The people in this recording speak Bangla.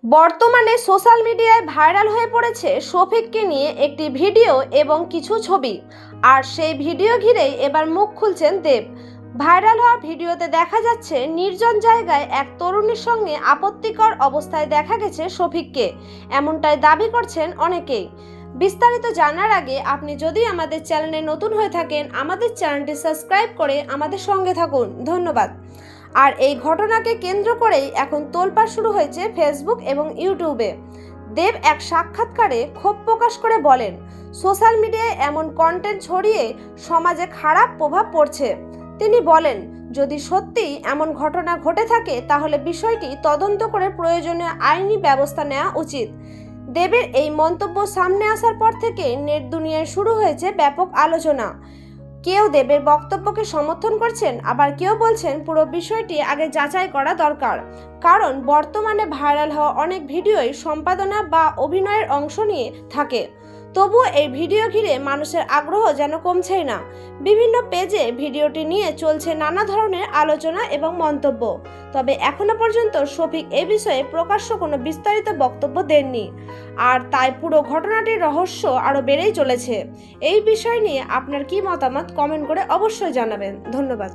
বর্তমানে সোশ্যাল মিডিয়ায় ভাইরাল হয়ে পড়েছে শফিককে নিয়ে একটি ভিডিও এবং কিছু ছবি। আর সেই ভিডিও ঘিরেই এবার মুখ খুলছেন দেব। ভাইরাল হওয়া ভিডিওতে দেখা যাচ্ছে নির্জন জায়গায় এক তরুণীর সঙ্গে আপত্তিকর অবস্থায় দেখা গেছে শফিককে, এমনটাই দাবি করছেন অনেকেই। বিস্তারিত জানার আগে আপনি যদি আমাদের চ্যানেলে নতুন হয়ে থাকেন, আমাদের চ্যানেলটি সাবস্ক্রাইব করে আমাদের সঙ্গে থাকুন। ধন্যবাদ। আর এই ঘটনাকে কেন্দ্র করেই এখন তোলপাড় শুরু হয়েছে ফেসবুক এবং ইউটিউবে। দেব এক সাক্ষাৎকারে ক্ষোভ প্রকাশ করে বলেন, সোশ্যাল মিডিয়ায় এমন কন্টেন্ট ছড়িয়ে সমাজে খারাপ প্রভাব পড়ছে। তিনি বলেন, যদি সত্যি এমন ঘটনা ঘটে থাকে তাহলে বিষয়টি তদন্ত করে প্রয়োজনীয় আইনি ব্যবস্থা নেওয়া উচিত। দেবের এই মন্তব্য সামনে আসার পর থেকে নেট দুনিয়ায় শুরু হয়েছে ব্যাপক আলোচনা। কেউ দেবের বক্তব্যকে সমর্থন করছেন, আবার কেউ বলছেন পুরো বিষয়টি আগে যাচাই করা দরকার, কারণ বর্তমানে ভাইরাল হওয়া অনেক ভিডিওই সম্পাদনা বা অভিনয়ের অংশ নিয়ে থাকে। তবুও এই ভিডিও ঘিরে মানুষের আগ্রহ যেন কমছেই না। বিভিন্ন পেজে ভিডিওটি নিয়ে চলছে নানা ধরনের আলোচনা এবং মন্তব্য। তবে এখনো পর্যন্ত শফিক এ বিষয়ে প্রকাশ্য কোনো বিস্তারিত বক্তব্য দেননি। আর তাই পুরো ঘটনাটির রহস্য আরও বেড়েই চলেছে। এই বিষয় নিয়ে আপনার কি মতামত কমেন্ট করে অবশ্যই জানাবেন। ধন্যবাদ।